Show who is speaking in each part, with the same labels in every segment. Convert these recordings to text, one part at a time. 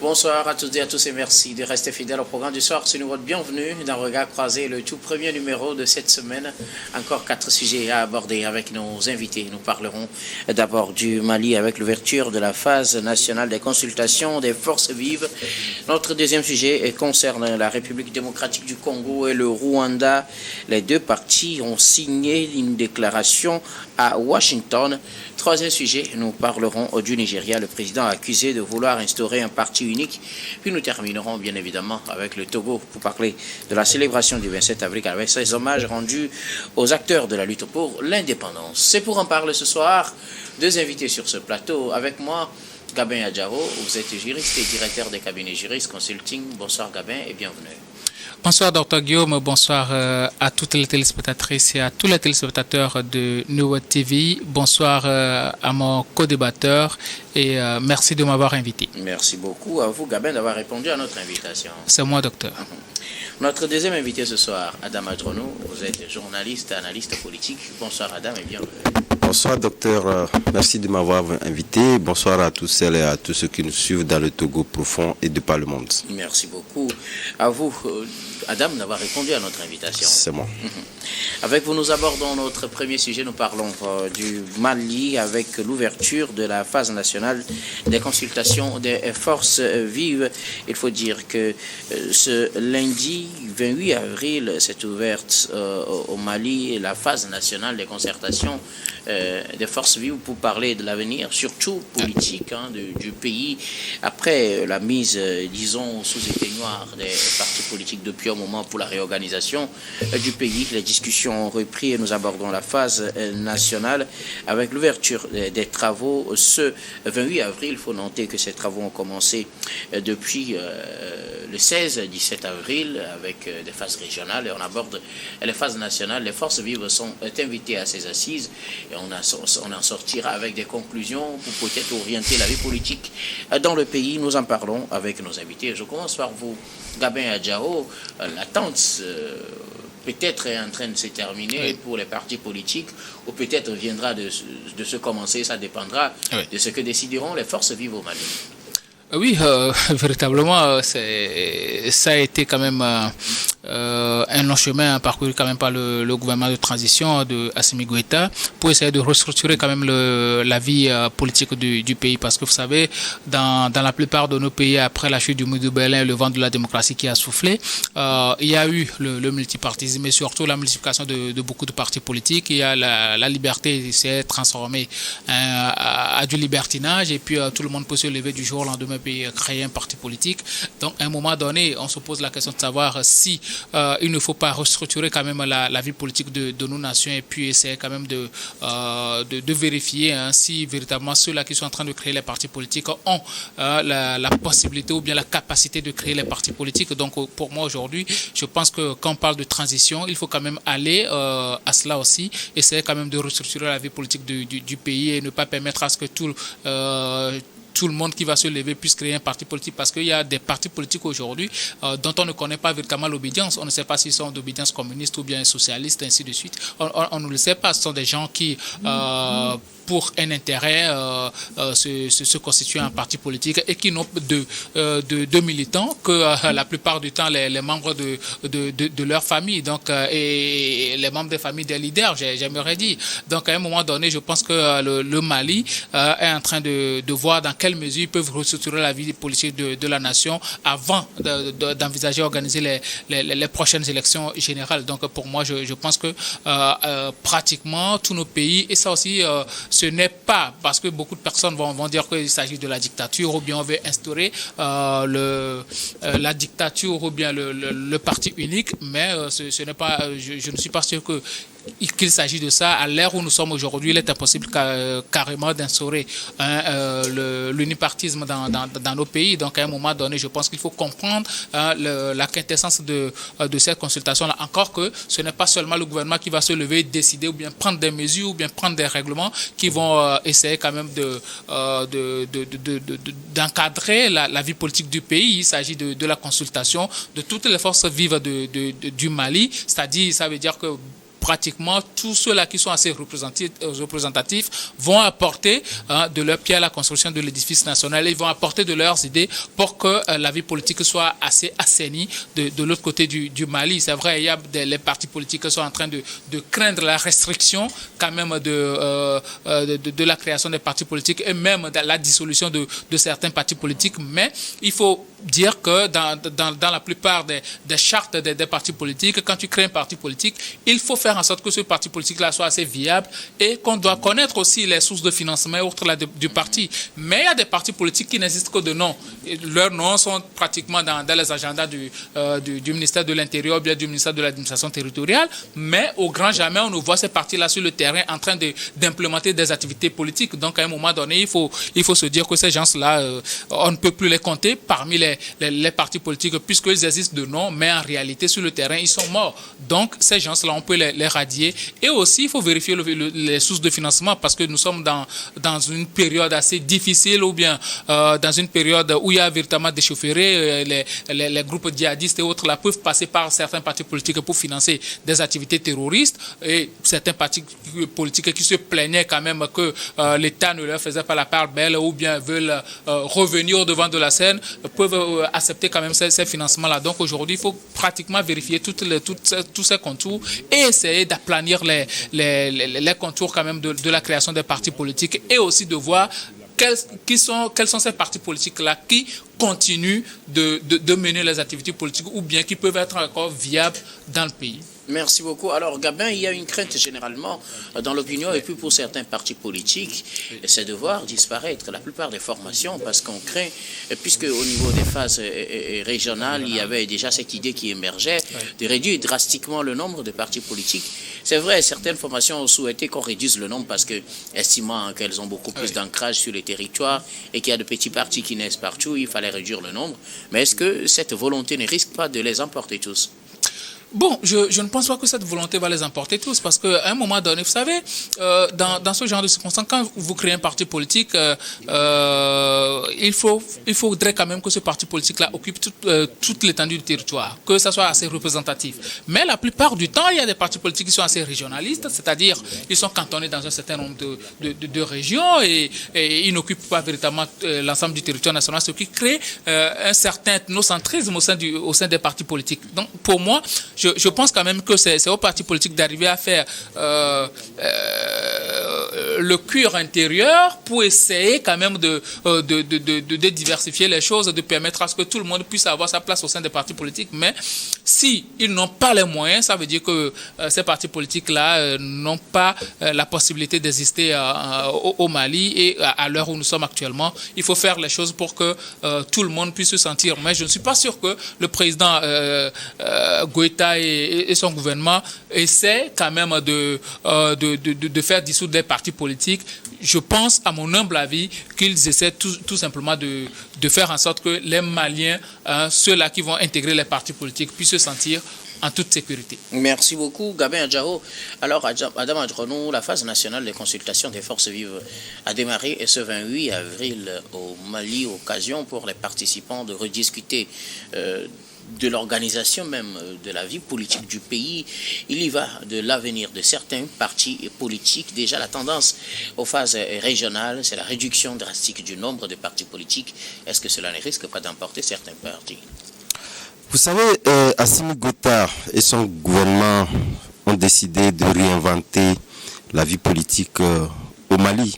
Speaker 1: Bonsoir à toutes et à tous et merci de rester fidèles au programme du soir. C'est votre bienvenue dans Regard Croisé, le tout premier numéro de cette semaine. Encore 4 sujets à aborder avec nos invités. Nous parlerons d'abord du Mali avec l'ouverture de la phase nationale des consultations des forces vives. Notre deuxième sujet concerne la République démocratique du Congo et le Rwanda. Les deux parties ont signé une déclaration à Washington. Troisième sujet, nous parlerons du Nigeria, le président accusé de vouloir instaurer un parti unique. Puis nous terminerons bien évidemment avec le Togo pour parler de la célébration du 27 avril avec ses hommages rendus aux acteurs de la lutte pour l'indépendance. C'est pour en parler ce soir. Deux invités sur ce plateau. Avec moi, Gabin Adjaro, vous êtes juriste et directeur des cabinets juristes consulting. Bonsoir Gabin et bienvenue.
Speaker 2: Bonsoir Dr Guillaume, bonsoir à toutes les téléspectatrices et à tous les téléspectateurs de New World TV. Bonsoir à mon co-débatteur et merci de m'avoir invité.
Speaker 1: Merci beaucoup à vous Gabin d'avoir répondu à notre invitation.
Speaker 2: C'est moi docteur.
Speaker 1: Notre deuxième invité ce soir, Adam Adrono, vous êtes journaliste, analyste politique. Bonsoir Adam et bienvenue.
Speaker 3: Bonsoir docteur, merci de m'avoir invité. Bonsoir à tous celles et à tous ceux qui nous suivent dans le Togo profond et de par le monde.
Speaker 1: Merci beaucoup à vous, Adam, d'avoir répondu à notre invitation.
Speaker 3: C'est moi.
Speaker 1: Avec vous, nous abordons notre premier sujet. Nous parlons du Mali avec l'ouverture de la phase nationale des consultations des forces vives. Il faut dire que ce lundi 28 avril s'est ouverte au Mali la phase nationale des concertations des forces vives pour parler de l'avenir, surtout politique, du pays, après la mise, disons, sous éteignoir des partis politiques depuis un moment pour la réorganisation du pays. Les discussions ont repris et nous abordons la phase nationale avec l'ouverture des travaux ce 28 avril. Il faut noter que ces travaux ont commencé depuis le 16-17 avril avec des phases régionales et on aborde les phases nationales. Les forces vives sont invitées à ces assises et on en sortira avec des conclusions pour peut-être orienter la vie politique dans le pays. Nous en parlons avec nos invités. Je commence par vous, Gabin Adjaro. L'attente peut-être est en train de se terminer pour les partis politiques ou peut-être viendra de se commencer. Ça dépendra de ce que décideront les forces vives au Mali.
Speaker 2: Oui, véritablement, ça a été quand même un long chemin parcouru quand même par le gouvernement de transition de Assimi Goïta pour essayer de restructurer quand même la vie politique du pays. Parce que vous savez, dans la plupart de nos pays, après la chute du mur de Berlin, le vent de la démocratie qui a soufflé, il y a eu le multipartisme, mais surtout la multiplication de beaucoup de partis politiques. Il y a la liberté s'est transformée à du libertinage et puis tout le monde peut se lever du jour au lendemain et créer un parti politique. Donc à un moment donné, on se pose la question de savoir si il ne faut pas restructurer quand même la vie politique de nos nations et puis essayer quand même de vérifier si véritablement ceux-là qui sont en train de créer les partis politiques ont la possibilité ou bien la capacité de créer les partis politiques. Donc pour moi aujourd'hui, je pense que quand on parle de transition, il faut quand même aller à cela aussi, essayer quand même de restructurer la vie politique du pays et ne pas permettre à ce que tout le monde qui va se lever puisse créer un parti politique, parce qu'il y a des partis politiques aujourd'hui dont on ne connaît pas véritablement l'obédience. On ne sait pas s'ils sont d'obédience communiste ou bien socialiste, ainsi de suite. On ne le sait pas. Ce sont des gens qui, pour un intérêt, se constituent un parti politique et qui n'ont de militants que la plupart du temps les membres de leur famille, donc, et les membres des familles des leaders, j'aimerais dire. Donc à un moment donné, je pense que le Mali est en train de voir dans quelle mesure ils peuvent restructurer la vie politique de la nation avant d'envisager organiser les prochaines élections générales. Donc pour moi, je pense que pratiquement tous nos pays, et ça aussi, ce n'est pas parce que beaucoup de personnes vont dire qu'il s'agit de la dictature ou bien on veut instaurer la dictature ou bien le parti unique, mais ce n'est pas, je ne suis pas sûr qu'il s'agit de ça. À l'ère où nous sommes aujourd'hui, il est impossible carrément d'instaurer l'unipartisme dans nos pays. Donc à un moment donné, je pense qu'il faut comprendre la quintessence de cette consultation-là. Encore que ce n'est pas seulement le gouvernement qui va se lever, décider ou bien prendre des mesures ou bien prendre des règlements qui vont essayer quand même d'encadrer la vie politique du pays. Il s'agit de la consultation de toutes les forces vives du Mali, c'est-à-dire, ça veut dire que pratiquement tous ceux-là qui sont assez représentatifs vont apporter de leur pierre à la construction de l'édifice national. Ils vont apporter de leurs idées pour que la vie politique soit assez assainie de l'autre côté du Mali. C'est vrai, il y a les partis politiques qui sont en train de craindre la restriction quand même de la création des partis politiques et même de la dissolution de certains partis politiques. Mais il faut dire que dans la plupart des chartes des partis politiques, quand tu crées un parti politique, il faut faire en sorte que ce parti politique-là soit assez viable et qu'on doit connaître aussi les sources de financement autres du parti. Mais il y a des partis politiques qui n'existent que de nom. Leurs noms sont pratiquement dans les agendas du ministère de l'Intérieur ou bien du ministère de l'Administration territoriale, mais au grand jamais, on nous voit ces partis-là sur le terrain en train d'implémenter des activités politiques. Donc, à un moment donné, il faut se dire que ces gens-là, on ne peut plus les compter parmi les partis politiques puisqu'ils existent de nom, mais en réalité, sur le terrain, ils sont morts. Donc, ces gens-là, on peut les radier. Et aussi, il faut vérifier les sources de financement parce que nous sommes dans une période assez difficile ou bien dans une période où il y a véritablement des chaufferets, les groupes djihadistes et autres là peuvent passer par certains partis politiques pour financer des activités terroristes et certains partis politiques qui se plaignaient quand même que l'État ne leur faisait pas la part belle ou bien veulent revenir au devant de la scène peuvent accepter quand même ces financements-là. Donc aujourd'hui, il faut pratiquement vérifier tous ces contours et essayer d'aplanir les contours quand même de la création des partis politiques et aussi de voir quels sont ces partis politiques-là qui continuent de mener les activités politiques ou bien qui peuvent être encore viables dans le pays.
Speaker 1: Merci beaucoup. Alors, Gabin, il y a une crainte généralement dans l'opinion et puis pour certains partis politiques, c'est de voir disparaître la plupart des formations parce qu'on craint, puisque au niveau des phases régionales, il y avait déjà cette idée qui émergeait de réduire drastiquement le nombre de partis politiques. C'est vrai, certaines formations ont souhaité qu'on réduise le nombre parce que, estimant qu'elles ont beaucoup plus d'ancrage sur les territoires et qu'il y a de petits partis qui naissent partout, il fallait réduire le nombre. Mais est-ce que cette volonté ne risque pas de les emporter tous ?
Speaker 2: Bon, je ne pense pas que cette volonté va les emporter tous parce qu'à un moment donné, vous savez, dans ce genre de circonstances, quand vous créez un parti politique, il faudrait quand même que ce parti politique-là occupe toute l'étendue du territoire, que ça soit assez représentatif. Mais la plupart du temps, il y a des partis politiques qui sont assez régionalistes, c'est-à-dire ils sont cantonnés dans un certain nombre de régions et ils n'occupent pas véritablement l'ensemble du territoire national, ce qui crée un certain ethnocentrisme au sein des partis politiques. Donc, pour moi, je pense quand même que c'est aux partis politiques d'arriver à faire le cuir intérieur pour essayer quand même de diversifier les choses, de permettre à ce que tout le monde puisse avoir sa place au sein des partis politiques. Mais si ils n'ont pas les moyens, ça veut dire que ces partis politiques-là n'ont pas la possibilité d'exister au Mali et à l'heure où nous sommes actuellement. Il faut faire les choses pour que tout le monde puisse se sentir. Mais je ne suis pas sûr que le président Goïta et son gouvernement essaient quand même de faire dissoudre des partis politiques. Je pense, à mon humble avis, qu'ils essaient tout simplement de faire en sorte que les Maliens, ceux-là qui vont intégrer les partis politiques, puissent se sentir en toute sécurité.
Speaker 1: Merci beaucoup, Gabin Adjao. Alors, Adam Adronou, la phase nationale de consultation des forces vives a démarré ce 28 avril au Mali, occasion pour les participants de rediscuter de l'organisation même de la vie politique du pays. Il y va de l'avenir de certains partis politiques. Déjà, la tendance aux phases régionales, c'est la réduction drastique du nombre de partis politiques. Est-ce que cela ne risque pas d'emporter certains partis ?
Speaker 3: Vous savez, Assimi Goïta et son gouvernement ont décidé de réinventer la vie politique au Mali.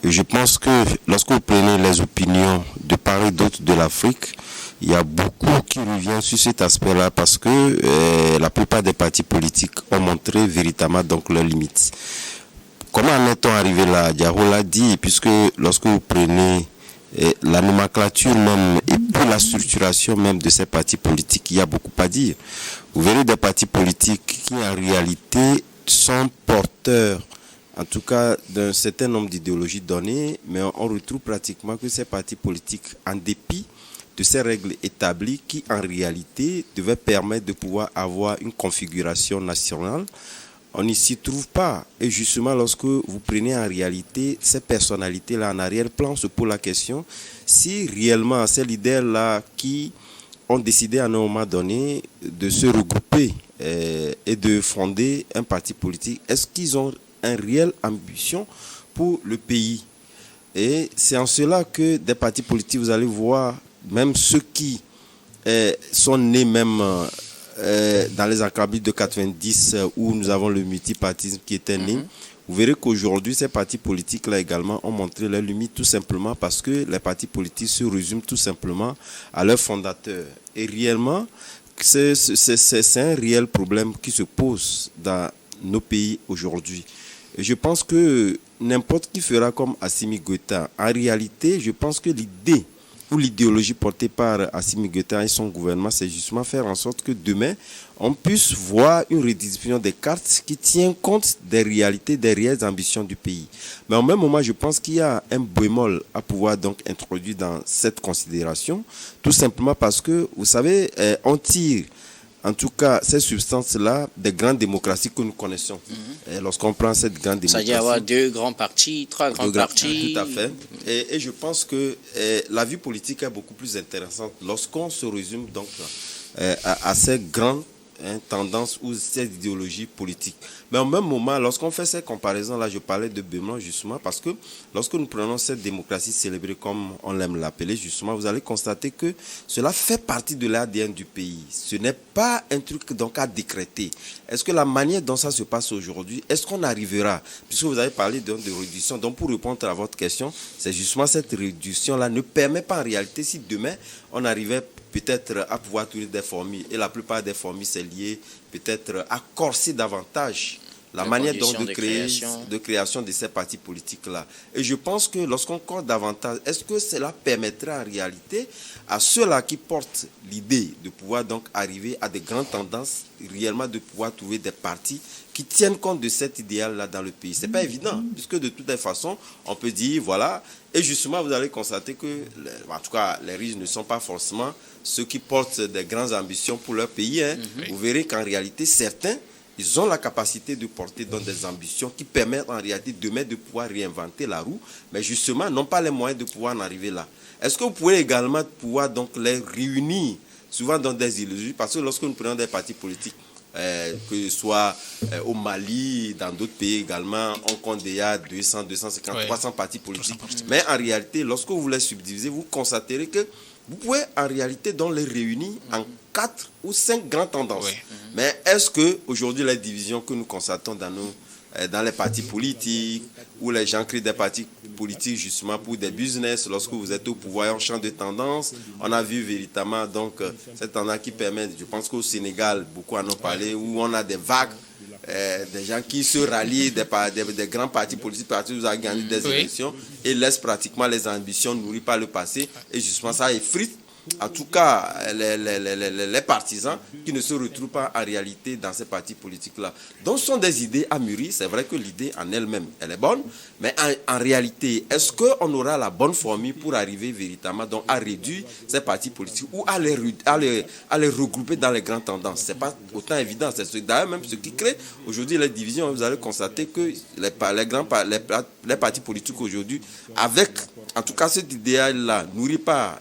Speaker 3: Et je pense que lorsque vous prenez les opinions de part et d'autre de l'Afrique, il y a beaucoup qui reviennent sur cet aspect-là parce que la plupart des partis politiques ont montré véritablement donc leurs limites. Comment en est-on arrivé là? Diaro l'a dit, puisque lorsque vous prenez la nomenclature même et pour la structuration même de ces partis politiques, il y a beaucoup à dire. Vous verrez des partis politiques qui en réalité sont porteurs en tout cas d'un certain nombre d'idéologies données, mais on retrouve pratiquement que ces partis politiques, en dépit de ces règles établies qui en réalité devaient permettre de pouvoir avoir une configuration nationale, on n'y s'y trouve pas. Et justement, lorsque vous prenez en réalité ces personnalités-là en arrière-plan, on se pose la question si réellement ces leaders-là qui ont décidé à un moment donné de se regrouper et de fonder un parti politique, est-ce qu'ils ont une réelle ambition pour le pays? Et c'est en cela que des partis politiques, vous allez voir, même ceux qui sont nés même dans les années de 90 où nous avons le multipartisme qui était né, vous verrez qu'aujourd'hui, ces partis politiques-là également ont montré leurs limites tout simplement parce que les partis politiques se résument tout simplement à leurs fondateurs. Et réellement, c'est un réel problème qui se pose dans nos pays aujourd'hui. Et je pense que n'importe qui fera comme Assimi Goïta. En réalité, je pense que l'idée ou l'idéologie portée par Assimi Goïta et son gouvernement, c'est justement faire en sorte que demain, on puisse voir une redistribution des cartes qui tient compte des réalités, des réelles ambitions du pays. Mais en même moment, je pense qu'il y a un bémol à pouvoir donc introduire dans cette considération, tout simplement parce que, vous savez, on tire en tout cas, ces substances-là, des grandes démocraties que nous connaissons. Et lorsqu'on prend cette grande démocratie...
Speaker 1: C'est-à-dire avoir 2 grands partis, 3 grands partis...
Speaker 3: Tout à fait. Et je pense que la vie politique est beaucoup plus intéressante lorsqu'on se résume donc à ces grandes tendances ou ces idéologies politiques. Mais au même moment, lorsqu'on fait ces comparaisons-là, je parlais de Bémlan justement parce que lorsque nous prenons cette démocratie célébrée comme on l'aime l'appeler justement, vous allez constater que cela fait partie de l'ADN du pays. Ce n'est pas un truc donc à décréter. Est-ce que la manière dont ça se passe aujourd'hui, est-ce qu'on arrivera, puisque vous avez parlé de réduction, donc pour répondre à votre question, c'est justement cette réduction-là ne permet pas en réalité, si demain on arrivait peut-être à pouvoir trouver des formules, et la plupart des formules c'est lié peut-être à corser davantage la manière dont de création de ces partis politiques-là. Et je pense que lorsqu'on corse davantage, est-ce que cela permettra en réalité à ceux-là qui portent l'idée de pouvoir donc arriver à des grandes tendances, réellement de pouvoir trouver des partis qui tiennent compte de cet idéal-là dans le pays? C'est pas évident, puisque de toutes les façons, on peut dire, voilà, et justement, vous allez constater que, en tout cas, les riches ne sont pas forcément ceux qui portent des grandes ambitions pour leur pays. Vous verrez qu'en réalité, certains, ils ont la capacité de porter dans des ambitions qui permettent en réalité demain de pouvoir réinventer la roue, mais justement, n'ont pas les moyens de pouvoir en arriver là. Est-ce que vous pouvez également pouvoir donc les réunir, souvent dans des illusions, parce que lorsque nous prenons des partis politiques, que ce soit au Mali, dans d'autres pays également, on compte déjà 200, 250, 300 partis politiques. Mais en réalité, lorsque vous les subdivisez, vous constaterez que vous pouvez en réalité donc les réunir en 4 ou 5 grandes tendances. Mais est-ce que aujourd'hui les divisions que nous constatons dans les partis politiques, où les gens créent des partis politiques justement pour des business, lorsque vous êtes au pouvoir, on change de tendance, on a vu véritablement donc cette tendance qui permet, je pense qu'au Sénégal, beaucoup en ont parlé, où on a des vagues, des gens qui se rallient, des grands partis politiques, partis où ont gagné des élections et laissent pratiquement les ambitions nourries par le passé, et justement ça effrite en tout cas les partisans qui ne se retrouvent pas en réalité dans ces partis politiques-là. Donc ce sont des idées à mûrir. C'est vrai que l'idée en elle-même, elle est bonne, mais en réalité, est-ce qu'on aura la bonne formule pour arriver véritablement donc, à réduire ces partis politiques ou à les regrouper dans les grandes tendances? Ce n'est pas autant évident. C'est d'ailleurs même ce qui crée aujourd'hui les divisions. Vous allez constater que les partis politiques aujourd'hui, avec en tout cas cet idéal-là, nourrit pas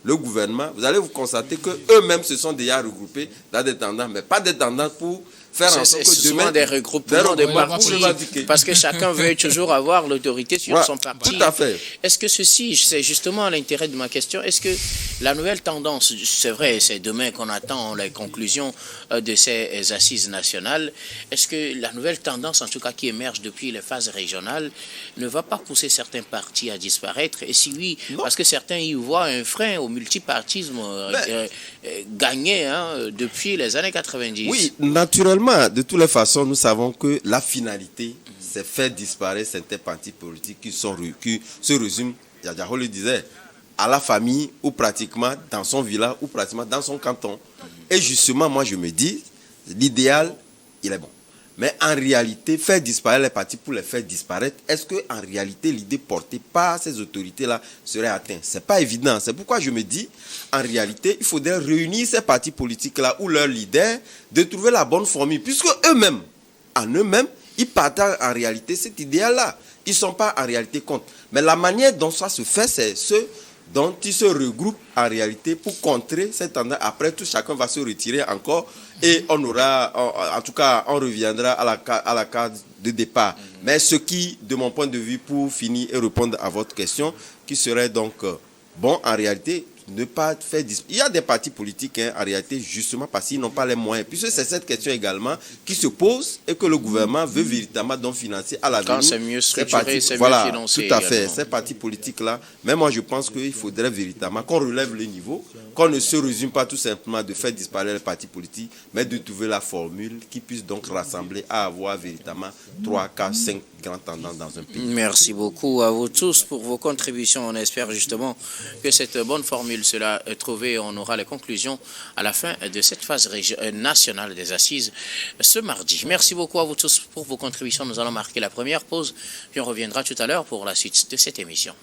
Speaker 3: le gouvernement, vous allez vous constater qu'eux-mêmes se sont déjà regroupés dans des tendances, mais pas des tendances pour faire en sorte que demain...
Speaker 1: des regroupements de partis, parce que chacun veut toujours avoir l'autorité sur son parti.
Speaker 3: Tout à fait.
Speaker 1: Est-ce que ceci, c'est justement l'intérêt de ma question, est-ce que la nouvelle tendance, c'est vrai, c'est demain qu'on attend les conclusions de ces assises nationales, est-ce que la nouvelle tendance, en tout cas qui émerge depuis les phases régionales, ne va pas pousser certains partis à disparaître? Et si oui, parce que certains y voient un frein au multipartisme gagné depuis les années 90.
Speaker 3: Oui, naturellement. De toutes les façons, nous savons que la finalité, c'est faire disparaître certains partis politiques qui se résument, Yadiaho le disait, à la famille ou pratiquement dans son village ou pratiquement dans son canton. Et justement, moi je me dis, l'idéal, il est bon. Mais en réalité, faire disparaître les partis pour les faire disparaître, est-ce qu'en réalité, l'idée portée par ces autorités-là serait atteinte? Ce n'est pas évident. C'est pourquoi je me dis, en réalité, il faudrait réunir ces partis politiques-là ou leurs leaders, de trouver la bonne formule, puisque eux-mêmes, en eux-mêmes, ils partagent en réalité cet idéal-là. Ils ne sont pas en réalité contre. Mais la manière dont ça se fait, c'est dont ils se regroupent en réalité pour contrer cette tendance. Après tout, chacun va se retirer encore et on reviendra à la case de départ. Mais ce qui, de mon point de vue, pour finir et répondre à votre question, qui serait donc bon en réalité, ne pas faire Il y a des partis politiques en réalité justement parce qu'ils n'ont pas les moyens. Puisque c'est cette question également qui se pose et que le gouvernement veut véritablement donc financer à l'avenir.
Speaker 1: Quand c'est mieux structuré, c'est mieux financé.
Speaker 3: Tout à fait.
Speaker 1: Également.
Speaker 3: Ces partis politiques-là, mais moi je pense qu'il faudrait véritablement qu'on relève le niveau, qu'on ne se résume pas tout simplement de faire disparaître les partis politiques, mais de trouver la formule qui puisse donc rassembler à avoir véritablement 3, 4, 5 grandes tendances dans un pays.
Speaker 1: Merci beaucoup à vous tous pour vos contributions. On espère justement que cette bonne formule sera trouvée. On aura les conclusions à la fin de cette phase nationale des assises ce mardi. Merci beaucoup à vous tous pour vos contributions. Nous allons marquer la première pause, puis on reviendra tout à l'heure pour la suite de cette émission.